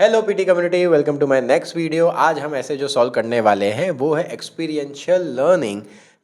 Hello PT community, welcome to my next video. आज हम ऐसे जो सॉल्व करने वाले हैं वो है एक्सपीरियंशियल लर्निंग,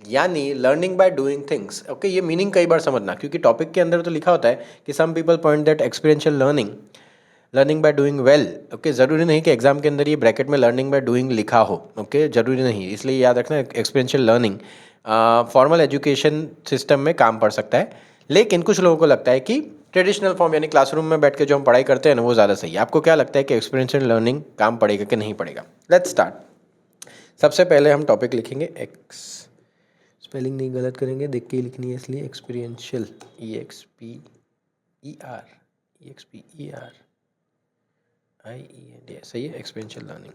यानी learning by doing things. Okay, ये मीनिंग कई बार समझना, क्योंकि टॉपिक के अंदर तो लिखा होता है कि some people point that experiential learning learning by doing well. Okay, ज़रूरी नहीं कि एग्जाम के अंदर ये ब्रैकेट में लर्निंग बाय डूइंग लिखा हो। ओके, ज़रूरी नहीं, इसलिए याद रखना experiential learning formal education system में काम पड़ सकता है, लेकिन कुछ लोगों को लगता है कि ट्रेडिशनल फॉर्म यानी क्लासरूम में बैठ के जो हम पढ़ाई करते हैं ना, वो ज़्यादा सही है। आपको क्या लगता है कि एक्सपीरियंशियल लर्निंग काम पड़ेगा कि नहीं पड़ेगा? Let's start. सबसे पहले हम टॉपिक लिखेंगे एक्स, स्पेलिंग नहीं गलत करेंगे, देख के ही लिखनी है, इसलिए एक्सपीरियंशियल EXPER सही है। एक्सपीरियंशियल लर्निंग,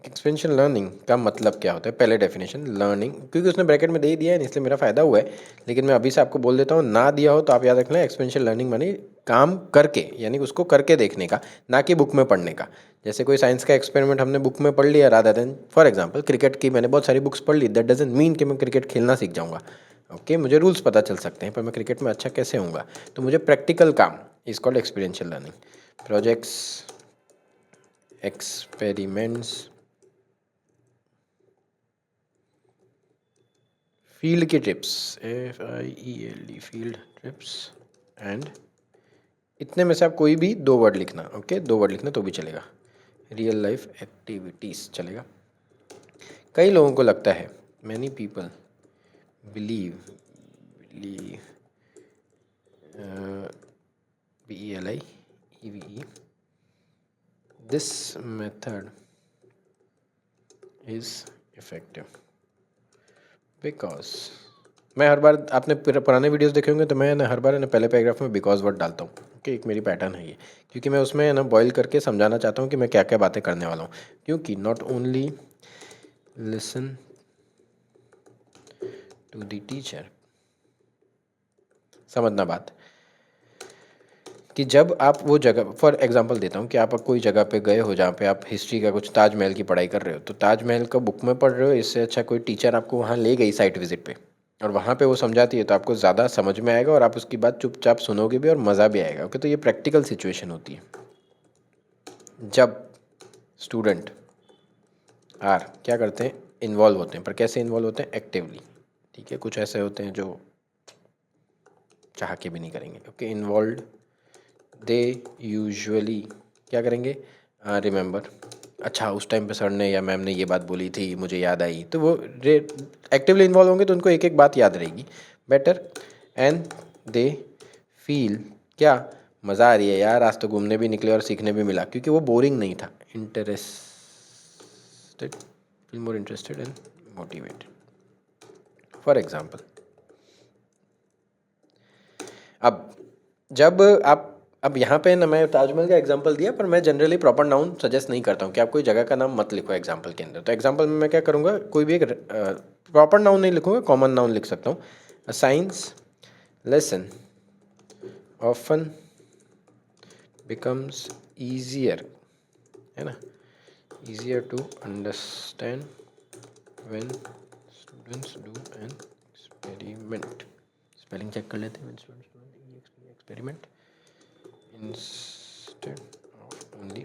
एक्सपेंशन लर्निंग का मतलब क्या होता है? पहले डेफिनेशन लर्निंग, क्योंकि उसने ब्रैकेट में दे ही दिया है इसलिए मेरा फ़ायदा हुआ है, लेकिन मैं अभी से आपको बोल देता हूँ, ना दिया हो तो आप याद रखना एक्सपेंशन लर्निंग मानी काम करके, यानी उसको करके देखने का, ना कि बुक में पढ़ने का। जैसे कोई साइंस का एक्सपेरिमेंट हमने बुक में पढ़ लिया, rather than for example cricket की मैंने बहुत सारी बुक्स पढ़ ली, दैट डजंट मीन कि मैं क्रिकेट खेलना सीख जाऊँगा। ओके, मुझे रूल्स पता चल सकते हैं, पर मैं क्रिकेट में अच्छा कैसे होऊंगा? तो मुझे प्रैक्टिकल काम is called experiential learning. Projects, experiments, field की trips, FIELD field trips, and इतने में से आप कोई भी दो वर्ड लिखना। ओके, दो वर्ड लिखना तो भी चलेगा। रियल लाइफ एक्टिविटीज़ चलेगा। कई लोगों को लगता है, many people believe, believe BELIEVE this method is effective because, मैं हर बार, आपने पुराने वीडियोस देखे होंगे तो मैं ना हर बार ना पहले पैराग्राफ में बिकॉज वर्ड डालता हूँ कि एक मेरी पैटर्न है ये, क्योंकि मैं उसमें ना बॉयल करके समझाना चाहता हूँ कि मैं क्या क्या बातें करने वाला हूँ। क्योंकि not only listen to the teacher, समझना बात, कि जब आप वो जगह, फॉर एग्जांपल देता हूँ कि आप कोई जगह पे गए हो जहाँ पे आप हिस्ट्री का कुछ ताजमहल की पढ़ाई कर रहे हो, तो ताजमहल का बुक में पढ़ रहे हो, इससे अच्छा कोई टीचर आपको वहाँ ले गई साइट विजिट पे और वहाँ पे वो समझाती है, तो आपको ज़्यादा समझ में आएगा और आप उसकी बात चुपचाप सुनोगे भी और मज़ा भी आएगा। ओके, तो ये प्रैक्टिकल सिचुएशन होती है जब स्टूडेंट क्या करते हैं, इन्वॉल्व होते हैं। पर कैसे इन्वॉल्व होते हैं? एक्टिवली। ठीक है, कुछ ऐसे होते हैं जो चाह के भी नहीं करेंगे। ओके, इन्वॉल्व, दे यूजुअली क्या करेंगे? रिमेंबर, अच्छा उस टाइम पे सर ने या मैम ने ये बात बोली थी, मुझे याद आई, तो वो एक्टिवली इन्वॉल्व होंगे तो उनको एक एक बात याद रहेगी बेटर। एंड दे फील, क्या मज़ा आ रही है यार, आज तो घूमने भी निकले और सीखने भी मिला, क्योंकि वो बोरिंग नहीं था। Interested, feel more interested and motivated. For example, अब जब आप, अब यहाँ पे ना मैं ताजमहल का एग्जांपल दिया, पर मैं जनरली प्रॉपर नाउन सजेस्ट नहीं करता हूँ कि आप कोई जगह का नाम मत लिखो एग्जांपल के अंदर। तो एग्जांपल में मैं क्या करूँगा, कोई भी एक प्रॉपर नाउन नहीं लिखूँगा, कॉमन नाउन लिख सकता हूँ। A science lesson often becomes easier, है ना, easier to understand when students do an experiment. Spelling check कर लेते हैं, experiment instead of only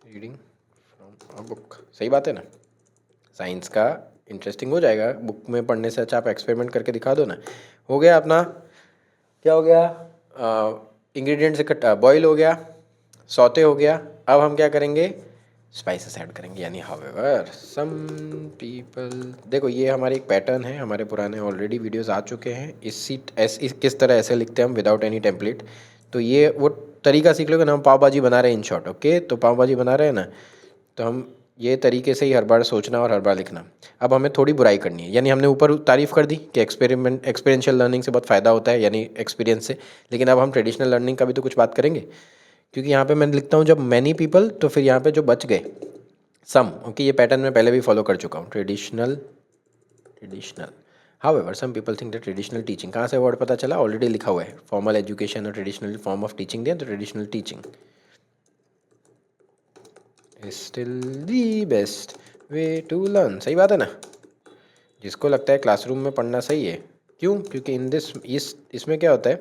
reading from a book। सही बात है ना, साइंस का इंटरेस्टिंग हो जाएगा बुक में पढ़ने से अच्छा, आप एक्सपेरिमेंट करके दिखा दो ना। हो गया अपना, क्या हो गया, इंग्रेडिएंट्स इकट्ठा, बॉईल हो गया, सौते हो गया। अब हम क्या करेंगे? स्पाइसेस ऐड करेंगे, यानी हाउएवर सम पीपल। देखो ये हमारी एक पैटर्न है, हमारे पुराने ऑलरेडी वीडियोस आ चुके हैं। किस तरह ऐसे लिखते हैं हम विदाउट एनी टेम्पलेट, तो ये वो तरीका सीख लोगे ना। हम पाव भाजी बना रहे हैं इन शॉर्ट, ओके, तो पाव भाजी बना रहे हैं ना, तो हम ये तरीके से ही हर बार सोचना और हर बार लिखना। अब हमें थोड़ी बुराई करनी है, यानी हमने ऊपर तारीफ़ कर दी कि एक्सपीरियंशियल लर्निंग से बहुत फ़ायदा होता है, यानी एक्सपीरियंस से, लेकिन अब हम ट्रेडिशनल लर्निंग का भी तो कुछ बात करेंगे। क्योंकि यहाँ पे मैं लिखता हूँ जब मैनी पीपल, तो फिर यहाँ पे जो बच गए सम। ओके, ये पैटर्न मैं पहले भी फॉलो कर चुका हूँ। Traditional, however some people think that traditional teaching, कहाँ से वर्ड पता चला? ऑलरेडी लिखा हुआ है, फॉर्मल एजुकेशन और ट्रेडिशनल फॉर्म ऑफ टीचिंग दिया, तो traditional teaching is still the best way to learn. सही बात है ना, जिसको लगता है क्लासरूम में पढ़ना सही है, क्यों? क्योंकि इन दिस इसमें क्या होता है,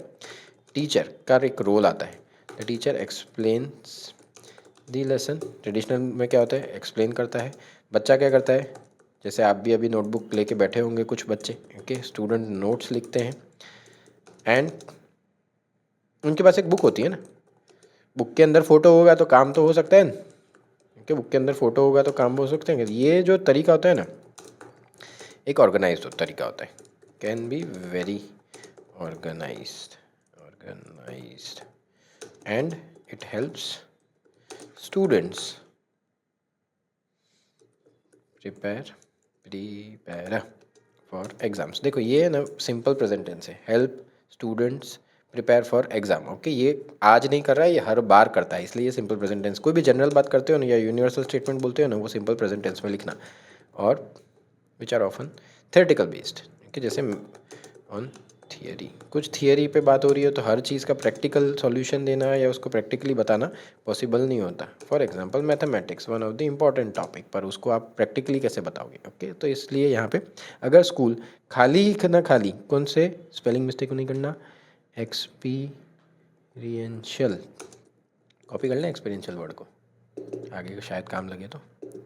टीचर का एक रोल आता है। The teacher explains the lesson. Traditional में क्या होता है, एक्सप्लेन करता है। बच्चा क्या करता है, जैसे आप भी अभी नोटबुक लेके बैठे होंगे कुछ बच्चे, ओके, स्टूडेंट नोट्स लिखते हैं एंड उनके पास एक बुक होती है ना, बुक के अंदर फ़ोटो होगा तो काम तो हो सकता है ना, ओके, बुक के अंदर फ़ोटो होगा तो काम हो सकते हैं। ये जो तरीका होता है ना, एक ऑर्गेनाइज्ड तरीका होता है, can be very organised organised and it helps students prepare for exams. देखो ये ना सिंपल प्रेजेंट टेंस है, help students prepare for exam, okay. ये आज नहीं कर रहा है, ये हर बार करता है, इसलिए ये सिंपल प्रेजेंट टेंस। कोई भी जनरल बात करते हो ना या यूनिवर्सल स्टेटमेंट बोलते हो ना, वो सिंपल प्रेजेंट टेंस में लिखना। और which are often theoretical based, okay, जैसे ऑन थियरी, कुछ थियरी पे बात हो रही है तो हर चीज़ का प्रैक्टिकल सॉल्यूशन देना या उसको प्रैक्टिकली बताना पॉसिबल नहीं होता। For example mathematics one of the important topic, पर उसको आप प्रैक्टिकली कैसे बताओगे, ओके। तो इसलिए यहाँ पे अगर स्कूल खाली ही ना खाली, कौन से स्पेलिंग मिस्टेक नहीं करना, एक्सपीरियंशियल, कॉपी कर लें एक्सपीरियंशियल वर्ड को, आगे शायद काम लगे तो।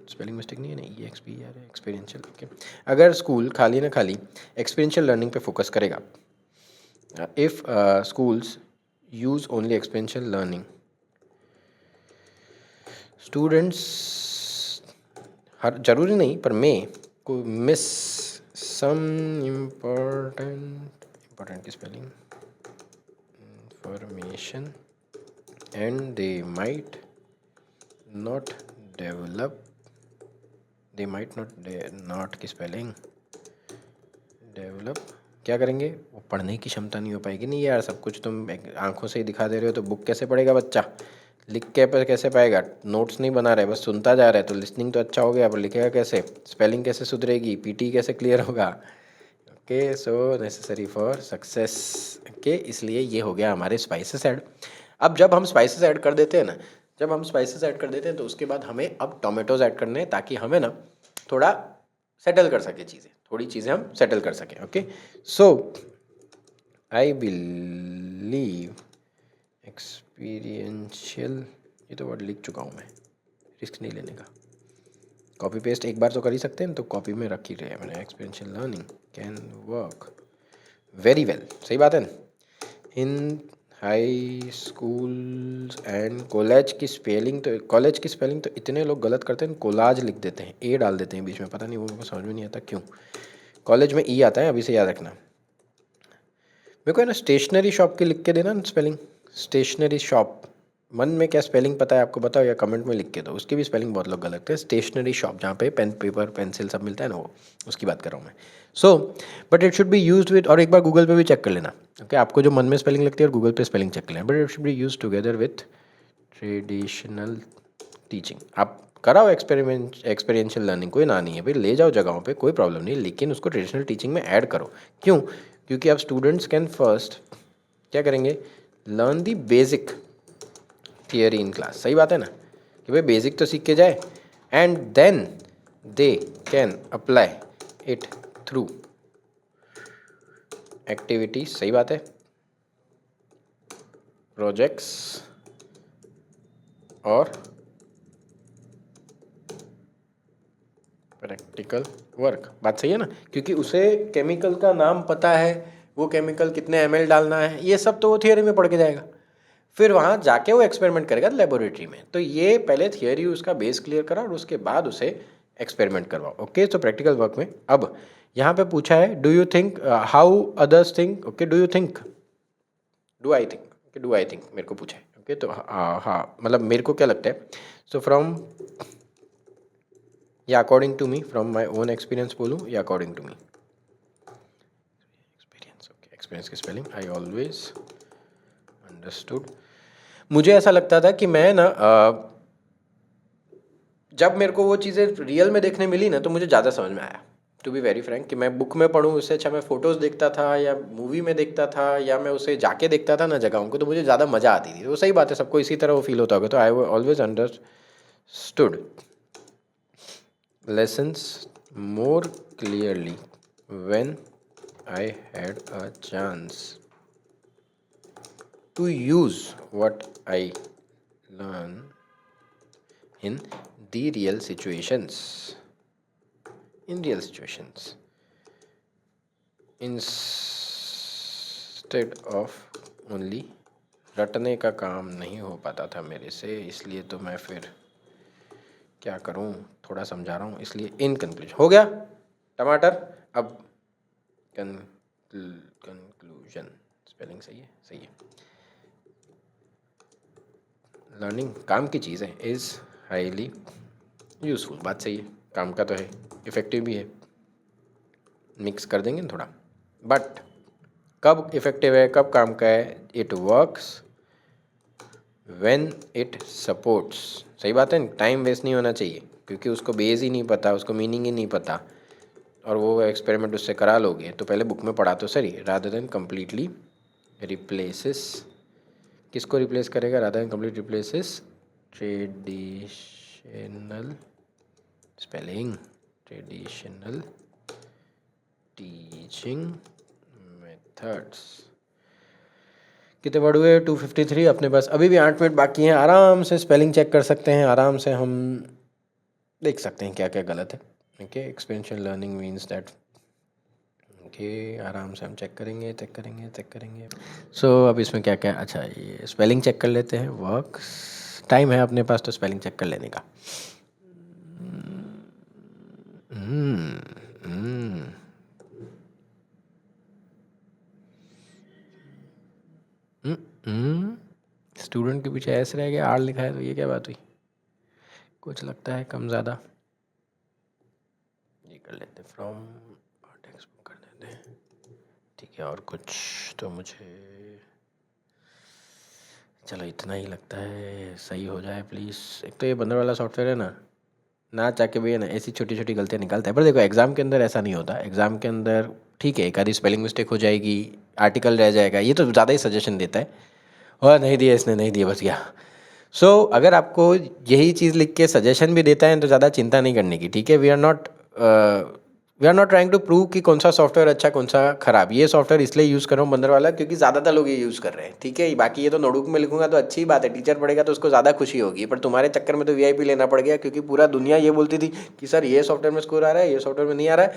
स्पेलिंग मिस्टेक नहीं है ना, E X P R experiential, okay. अगर स्कूल खाली ना खाली एक्सपीरियंशियल लर्निंग पे फोकस करेगा, if schools use only experiential learning, students हर जरूरी नहीं पर मैं को मिस सम इम्पोर्टेंट की spelling information and they might not develop, they might not की स्पेलिंग डेवलप, क्या करेंगे, वो पढ़ने की क्षमता नहीं हो पाएगी। नहीं यार, सब कुछ तुम आंखों से ही दिखा दे रहे हो तो बुक कैसे पढ़ेगा बच्चा, लिख के पर कैसे पाएगा, नोट्स नहीं बना रहे बस सुनता जा रहा है, तो लिसनिंग तो अच्छा हो गया पर लिखेगा कैसे, स्पेलिंग कैसे सुधरेगी, पीटी कैसे क्लियर होगा, okay. So necessary for success, okay. इसलिए ये हो गया हमारे स्पाइसेस ऐड। अब जब हम स्पाइसेस ऐड कर देते हैं ना, जब हम स्पाइसेस ऐड कर देते हैं तो उसके बाद हमें अब टोमेटोज ऐड करने हैं, ताकि हमें ना थोड़ा सेटल कर सके चीज़ें, थोड़ी चीज़ें हम सेटल कर सकें, okay. So I believe experiential, ये तो वर्ड लिख चुका हूँ मैं, रिस्क नहीं लेने का, कॉपी पेस्ट एक बार तो कर ही सकते हैं, तो कॉपी में रख ही रहे हैं मैंने, experiential learning can work very well, सही बात है ना, इन हाई स्कूल्स एंड कॉलेज की स्पेलिंग, तो कॉलेज की स्पेलिंग तो इतने लोग गलत करते हैं, कोलाज लिख देते हैं, ए डाल देते हैं बीच में, पता नहीं वो उनको समझ में नहीं आता क्यों। कॉलेज में ई आता है, अभी से याद रखना। मेरे को है ना स्टेशनरी शॉप की लिख के देना ना स्पेलिंग, स्टेशनरी शॉप, मन में क्या स्पेलिंग पता है आपको बताओ या कमेंट में लिख के दो, उसकी भी स्पेलिंग बहुत लोग गलत करते हैं। स्टेशनरी शॉप जहाँ पे पेन पेपर पेंसिल सब मिलता है ना, वो उसकी बात कर रहा हूँ मैं। So but it should be used with, और एक बार गूगल पे भी चेक कर लेना, ओके। आपको जो मन में स्पेलिंग लगती है और गूगल पे स्पेलिंग चेक कर लेना, but it should be use together with traditional teaching. आप कराओ एक्सपेरिमेंशियल लर्निंग, कोई ना नहीं है भाई, ले जाओ जगहों पे, कोई प्रॉब्लम नहीं, लेकिन उसको ट्रेडिशनल टीचिंग में ऐड करो। क्यों, क्योंकि आप स्टूडेंट्स कैन फर्स्ट क्या करेंगे, learn the basic theory in class, सही बात है ना, कि भाई बेसिक तो सीख के जाए and then they can apply it through activities, सही बात है, प्रोजेक्ट्स और प्रैक्टिकल वर्क, बात सही है ना, क्योंकि उसे केमिकल का नाम पता है, वो केमिकल कितने ml डालना है, ये सब तो वो थियरी में पढ़ के जाएगा, फिर वहाँ जाके वो एक्सपेरिमेंट करेगा लेबोरेटरी में। तो ये पहले थियरी उसका बेस क्लियर करा और उसके बाद उसे एक्सपेरिमेंट करवाओ, ओके। तो प्रैक्टिकल वर्क में अब यहाँ पे पूछा है, do you think how others think, okay, do you think, do I think, okay, do I think मेरे को पूछा है, ओके। तो हाँ मतलब मेरे को क्या लगता है, सो फ्रॉम या according to me, from my own experience बोलूँ या according to me, experience, okay. Experience की स्पेलिंग आई ऑलवेज अंडरस्टूड, मुझे ऐसा लगता था कि मैं ना जब मेरे को वो चीज़ें रियल में देखने मिली ना तो मुझे ज़्यादा समझ में आया, टू बी वेरी फ्रैंक, कि मैं बुक में पढ़ूँ उससे अच्छा मैं फ़ोटोज़ देखता था या मूवी में देखता था या मैं उसे जाके देखता था ना जगहों को, तो मुझे ज़्यादा मज़ा आती थी। वो सही बात है, सबको इसी तरह वो फील होता होगा। तो आई always understood lessons more clearly when I had a chance to use what I learn in the real situations. In real situations. Instead of only रटने का काम नहीं हो पाता था मेरे से, इसलिए तो मैं फिर क्या करूं, थोड़ा समझा रहा हूं, इसलिए इन कंक्लूजन हो गया टमाटर। अब कंक्लूजन स्पेलिंग सही है, सही है। लर्निंग काम की चीज़ है, इज़ हाईली यूजफुल, बात सही है, काम का तो है, इफ़ेक्टिव भी है, मिक्स कर देंगे ना थोड़ा। बट कब इफ़ेक्टिव है, कब काम का है? It works when it supports. सही बात है, टाइम वेस्ट नहीं होना चाहिए, क्योंकि उसको बेस ही नहीं पता, उसको मीनिंग ही नहीं पता, और वो एक्सपेरिमेंट उससे करा लोगे तो पहले बुक में पढ़ा तो सही, रादर देन कम्प्लीटली रिप्लेसेस। किसको रिप्लेस करेगा? Rather than complete replaces traditional spelling, traditional teaching methods. कितने वर्ड हुए? 253। अपने पास अभी भी 8 मिनट बाकी हैं, आराम से स्पेलिंग चेक कर सकते हैं, आराम से हम देख सकते हैं क्या क्या गलत है। Okay, expansion learning means that, okay, आराम से हम चेक करेंगे, चेक करेंगे, चेक करेंगे। सो अब इसमें क्या क्या, अच्छा ये स्पेलिंग चेक कर लेते हैं। वर्क, टाइम है अपने पास तो स्पेलिंग चेक कर लेने का। स्टूडेंट के पीछे ऐसे रह गया, आर लिखा है, तो ये क्या बात हुई? कुछ लगता है कम ज़्यादा। ये कर लेते फ्रॉम टेक्स्ट बुक कर देते हैं, ठीक है। और कुछ तो मुझे, चलो इतना ही लगता है, सही हो जाए प्लीज़। एक तो ये बंदर वाला सॉफ्टवेयर है ना चाह के भी है ना, ऐसी छोटी छोटी गलतियाँ निकालता है। पर देखो एग्ज़ाम के अंदर ऐसा नहीं होता, एग्ज़ाम के अंदर ठीक है एक आधी स्पेलिंग मिस्टेक हो जाएगी, आर्टिकल रह जाएगा, ये तो ज़्यादा ही सजेशन देता है, और नहीं दिया इसने, नहीं दिया, बस गया। सो अगर आपको यही चीज़ लिख के सजेशन भी देता है तो ज़्यादा चिंता नहीं करने की, ठीक है। We are not trying to prove कि कौन सा सॉफ्टवेयर अच्छा कौन सा ख़राब। ये सॉफ्टवेयर इसलिए यूज़ कर रहा हूँ बंदर वाला क्योंकि ज़्यादातर लोग ये यूज़ कर रहे हैं, ठीक है। बाकी ये तो नोटबुक में लिखूंगा तो अच्छी बात है, टीचर पढ़ेगा तो उसको ज़्यादा खुशी होगी, पर तुम्हारे चक्कर में तो VIP लेना पड़ गया, क्योंकि पूरा दुनिया ये बोलती थी कि सर ये सॉफ्टवेयर में स्कोर आ रहा है, ये सॉफ्टवेयर में नहीं आ रहा है।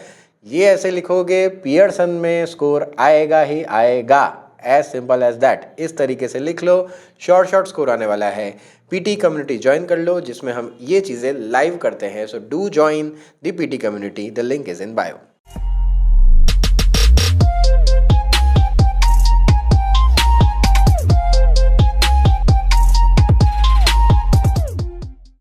ये ऐसे लिखोगे पियर्सन में स्कोर आएगा ही आएगा, एज सिंपल एज दैट। इस तरीके से लिख लो, शॉर्ट स्कोर आने वाला है। PT कम्युनिटी ज्वाइन कर लो, जिसमें हम ये चीज़ें लाइव करते हैं। So do join the PT community, the link is in bio.